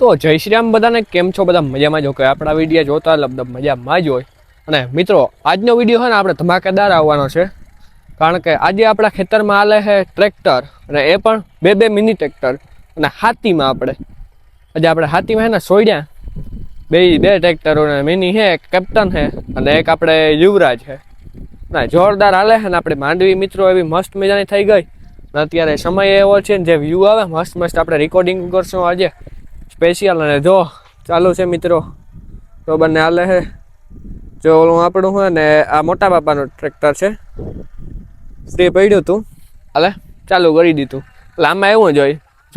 તો જય શ્રી રામ બધાને, કેમ છો બધા? મજામાં જો કે આપણા વિડીયો જોતા લગભગ મજામાં જ હોય. અને મિત્રો, આજનો વિડીયો છે ને આપણે ધમાકેદાર આવવાનો છે, કારણ કે આજે આપણા ખેતરમાં આલે છે ટ્રેક્ટર, અને એ પણ બે મિની ટ્રેક્ટર. અને હાથીમાં આપણે હાથીમાં છે ને સોયડ્યા બે ટ્રેક્ટરો, મિની છે, એક કેપ્ટન છે અને એક આપણે યુવરાજ છે. ના જોરદાર હાલે છે ને આપણી માંડવી મિત્રો એવી મસ્ત મજાની થઈ ગઈ. અત્યારે સમય એવો છે ને જે વ્યૂ આવે મસ્ત આપણે રેકોર્ડિંગ કરશું આજે સ્પેશિયલ. અને જો ચાલુ છે મિત્રો, તો બંને હાલે છે. જો ઓલું આપણું હોય ને આ મોટા બાપાનું ટ્રેક્ટર છે, સ્ત્રી પડ્યું હતું હાલે ચાલુ કરી દીધું. એટલે આમાં એવું જ હોય,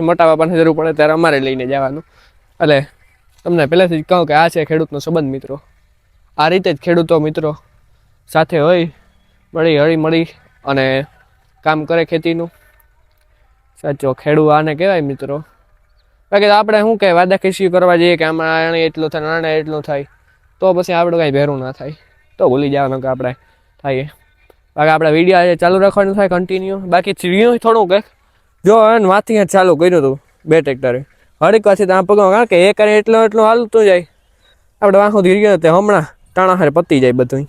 મોટા બાપાને જરૂર પડે ત્યારે અમારે લઈને જવાનું. એટલે તમને પહેલેથી જ કહું કે આ છે ખેડૂતનો સંબંધ મિત્રો. આ રીતે જ ખેડૂતો મિત્રો સાથે હોય, હળી મળી અને કામ કરે ખેતીનું. સાચો ખેડૂત આને કહેવાય મિત્રો. બાકી આપણે શું કહે વાદા ખીસી કરવા જઈએ કે આમાં આણે એટલું થાય આણે એટલું થાય, તો પછી આપણે કાંઈ ભેરું ના થાય, તો ભૂલી જવાનું કે આપણે થાય. બાકી આપણે વિડીયો આજે ચાલુ રાખવાનું થાય કન્ટિન્યુ. બાકી થયું થોડું કંઈક જો એને વાથી ચાલુ કર્યું હતું બે ટ્રેક્ટરે હળીક પછી ત્યાં પગમાં, કારણ કે એક એટલું હાલતું જાય આપણે વાંખું ધીરી ગયો તે હમણાં ટાણા હારે પતી જાય બધું.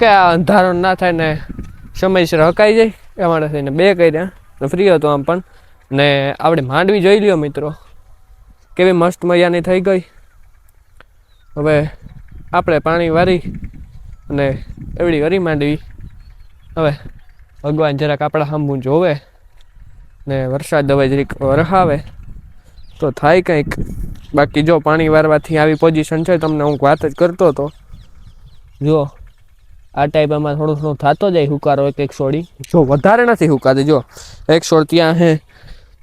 કે આ અંધારો ના થાય ને સમયસર હકાઈ જાય એ માટે થઈને બે કર્યા. ફ્રી હતો આમ પણ. ને આપણે માંડવી જોઈ લ્યો મિત્રો, કેવી મસ્ત મજાની થઈ ગઈ. હવે આપણે પાણી વારી અને એવડી કરી માંડવી. હવે ભગવાન જરાક આપણા સામું જોવે ને વરસાદ હવે જરીક વરસાવે તો થાય કંઈક. બાકી જો પાણી વારવાથી આવી પોઝિશન છે, તમને હું વાત જ કરતો હતો. જો આ ટાઈપ આમાં થોડું થતો જાય હુકારો, એક છોડી જો વધારે નથી હુકાતી. જો એક છોડ ત્યાં હે,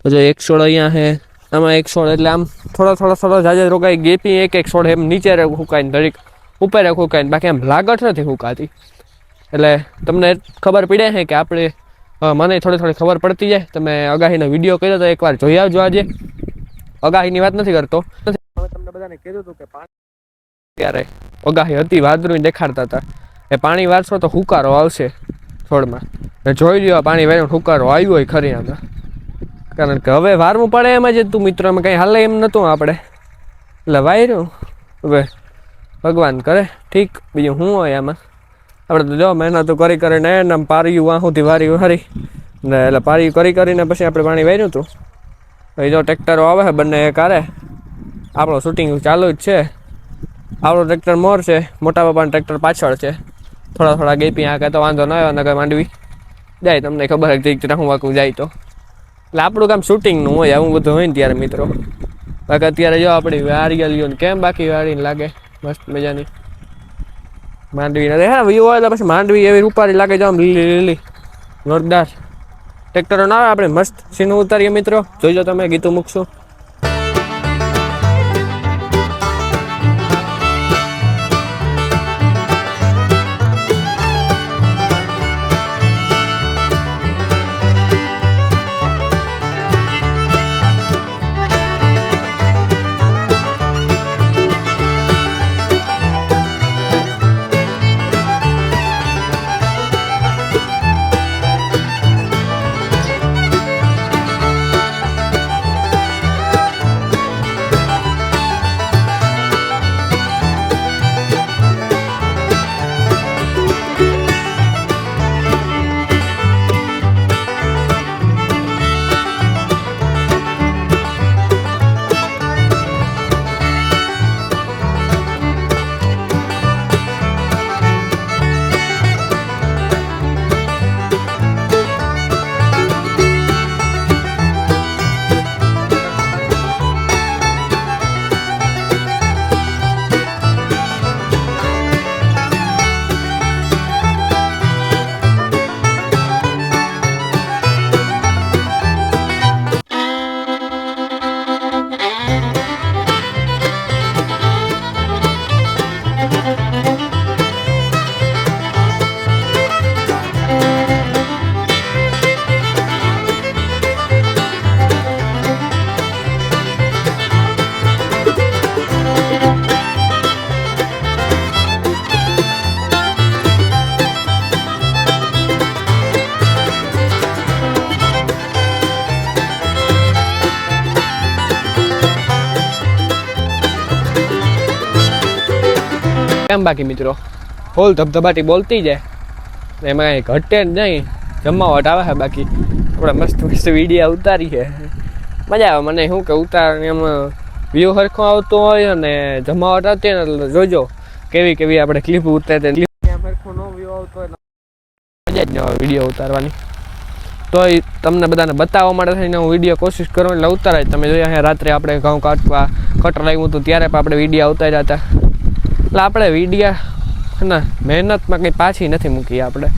તો જો એક છોડ અહીંયા હે, આમાં એક છોડ, એટલે આમ થોડો જાજે રોકાઈ ગેપી એક છોડ એમ નીચે હુકાઈને ઘડીક ઉપર હુકાઈને, બાકી એમ લાગત નથી હુકાતી. એટલે તમને ખબર પડે છે કે આપણે, મને થોડી ખબર પડતી જાય. તમે આગાહીનો વિડીયો કર્યો તો એકવાર જોઈ આવજો. આજે આગાહીની વાત નથી કરતો, હવે તમને બધાને કીધું હતું કે પાણી ત્યારે આગાહી હતી, વાદળું દેખાડતા હતા એ પાણી વારશો તો હુકારો આવશે છોડમાં. જોઈ લ્યો પાણી વાર્યું હુકારો આવ્યો હોય ખરી આમાં, કારણ કે હવે વારવું પડે એમ જ તું મિત્રો, એમાં કંઈ હાલે એમ નહોતું આપણે. એટલે વાર્યું, હવે ભગવાન કરે ઠીક, બીજું શું હોય આમાં. આપણે તો જો મહેનત કરીને એને પાર્યું વાં સુધી વાર્યું હારી ને, એટલે પાર્યું કરીને પછી આપણે પાણી વાર્યું હતું. એ જો ટ્રેક્ટરો આવે છે બંને એક હારે, આપણો શૂટિંગ ચાલુ જ છે. આપણો ટ્રેક્ટર મોર છે, મોટા બાપાનું ટ્રેક્ટર પાછળ છે. થોડા ગેપી આ તો વાંધો ન આવ્યો, ને માંડવી જાય તમને ખબર જ હું વાંકું જાય તો. એટલે આપણું કામ શૂટિંગનું હોય, આવું બધું હોય ને ત્યારે મિત્રો. બાકી અત્યારે જો આપણી વારિયલીઓ કેમ બાકી વાળીને લાગે મસ્ત મજાની માંડવી ને હા વ્યૂ હોય તો પછી માંડવી એવી રૂપારી લાગે, જાવ લીલી લીલી જોરદાર. ટ્રેક્ટરો ના આવે આપણે મસ્ત સીનું ઉતારીએ મિત્રો, જોઈજો તમે, ગીતું મૂકશું. કેમ બાકી મિત્રો ફૂલ ધબધબાટી બોલતી જાય ને એમાં કંઈ ઘટે જ નહીં, જમાવટ આવે છે. બાકી આપણે મસ્ત મસ્ત વિડીયો ઉતારી છે, મજા આવે મને. શું કે ઉતાર એમાં વ્યૂ સરખો આવતો હોય અને જમાવટ આવતી હોય ને, એટલે જોજો કેવી કેવી આપણે ક્લિપ ઉતારતા. સરખો નો વ્યૂ આવતો હોય મજા જ ન આવે વિડીયો ઉતારવાની. તો તમને બધાને બતાવવા માટે થઈને હું વિડીયો કોશિશ કરું એટલે ઉતારાય. તમે જોયા અહીંયા રાત્રે આપણે ઘઉં કાઢવા કટર લાવ્યું હતું ત્યારે પણ આપણે વિડીયો ઉતાર્યા હતા. એટલે આપણે વિડીયા ના મહેનતમાં કંઈ પાછી નથી મૂકી આપણે.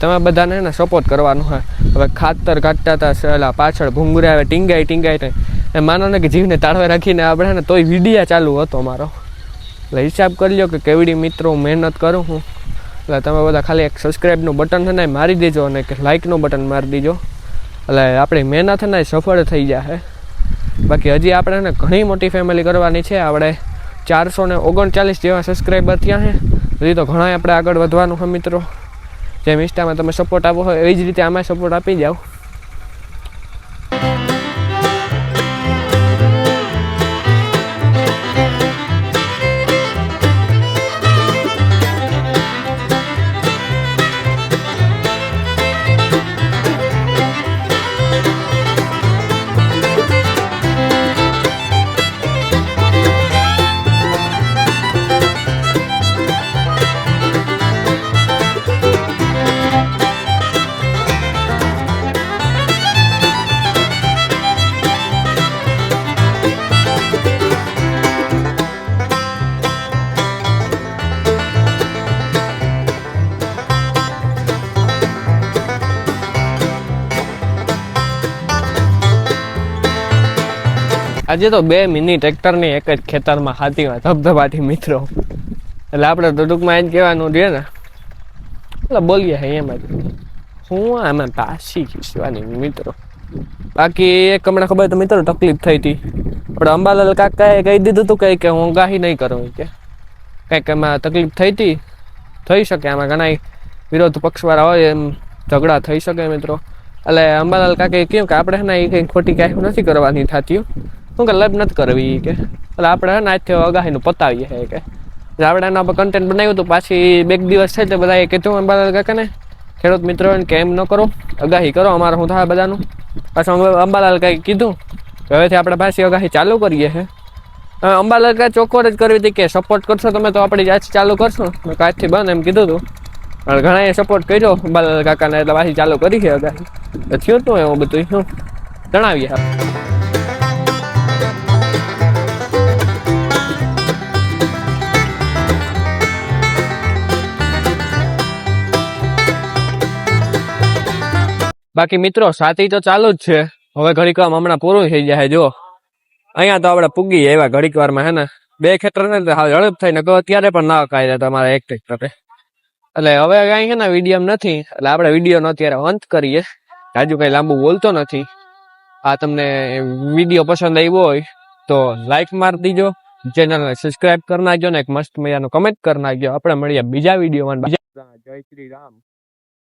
તમે બધાને એને સપોર્ટ કરવાનું હોય. હવે ખાતર કાઢતા હતા સહેલા પાછળ ભૂંગરા આવે ટીંગાઈ એ માનો ને કે જીવને તાળવે રાખીને આપણે ને તોય વિડીયા ચાલુ હતો મારો. એટલે હિસાબ કરી લો કે કેવડી મિત્રો મહેનત કરું હું. એટલે તમે બધા ખાલી એક સબસ્ક્રાઈબનું બટન છે ને મારી દેજો અને કે લાઇકનું બટન મારી દેજો. એટલે આપણી મહેનત ને સફળ થઈ જાય. બાકી હજી આપણે ને ઘણી મોટી ફેમિલી કરવાની છે. આપણે 439 જેવા સબસ્ક્રાઈબર ત્યાં છે. હજી તો ઘણા આપણે આગળ વધવાનું છે મિત્રો. જેમ ઇન્સ્ટામાં તમે સપોર્ટ આપો હોય એવી જ રીતે આમાં સપોર્ટ આપી જાઓ. આજે તો 2 મિની ટ્રેક્ટરની એક જ ખેતરમાં હાથીમાં ધબધબાટી મિત્રો. એટલે આપણે તો ટૂંકમાં એમ કહેવાનું રહે ને, એટલે બોલીએ એમ જ હું આમાં પાછી ખીસવાની મિત્રો. બાકી એક હમણાં ખબર તો મિત્રો તકલીફ થઈ હતી. આપણે અંબાલાલ કાકાએ કહી દીધું હતું કે હું આગાહી નહીં કરું કે કંઈક એમાં તકલીફ થઈ શકે. આમાં ઘણા વિરોધ પક્ષવાળા હોય એમ ઝઘડા થઈ શકે મિત્રો. એટલે અંબાલાલ કાકાએ કહ્યું કે આપણે ને એ કંઈ ખોટી કાંઈ નથી કરવાની થતી, શું કે લબ નથી કરવી કે. એટલે આપણે હે ને આજથી આગાહીનું પતાવીએ છે કે આપણે એના પર કન્ટેન્ટ બનાવ્યું હતું. પાછી 2 દિવસ છે એટલે બધાએ કીધું અંબાલાલ કાકાને ખેડૂત મિત્રોને કે એમ ન કરો, આગાહી કરો, અમારે શું થાય બધાનું. પાછું અંબાલાલ કાંઈ કીધું કે હવેથી આપણે પાછી આગાહી ચાલુ કરીએ છે. અંબાલાલ કાંઈ ચોખ્ખોર જ કરવી હતી કે સપોર્ટ કરશો તમે તો આપણી આજ ચાલુ કરશો, કાચથી બંધ એમ કીધું હતું. પણ ઘણાએ સપોર્ટ કર્યો અંબાલાલ કાકાને એટલે પાછી ચાલુ કરી છે આગાહી. થયું હતું એવું બધું શું જણાવીએ. બાકી મિત્રો સાથી તો ચાલુ જ છે. હવે ઘડીક વાર હમણાં પૂરું થઈ જાય. જો અહીંયા તો આપણે પૂગી એવા ઘડીક વારમાં હે ને 2 ખેતર ને ઝડપ થઈને કહો ત્યારે પણ ના કાઢે તમારા એક ટ્રેક્ટરે. એટલે હવે કાંઈ છે ને વિડીયો નથી, એટલે આપણે વિડીયોનો અત્યારે અંત કરીએ. રાજુ કંઈ લાંબુ બોલતો નથી. આ તમને વિડીયો પસંદ આવ્યો હોય તો લાઈક મારી દીજો, ચેનલને સબસ્ક્રાઈબ કરી નાખજો ને એક મસ્ત મજાનો કમેન્ટ કરી નાખજો. આપણે મળીએ બીજા વિડીયોમાં. જય શ્રી રામ.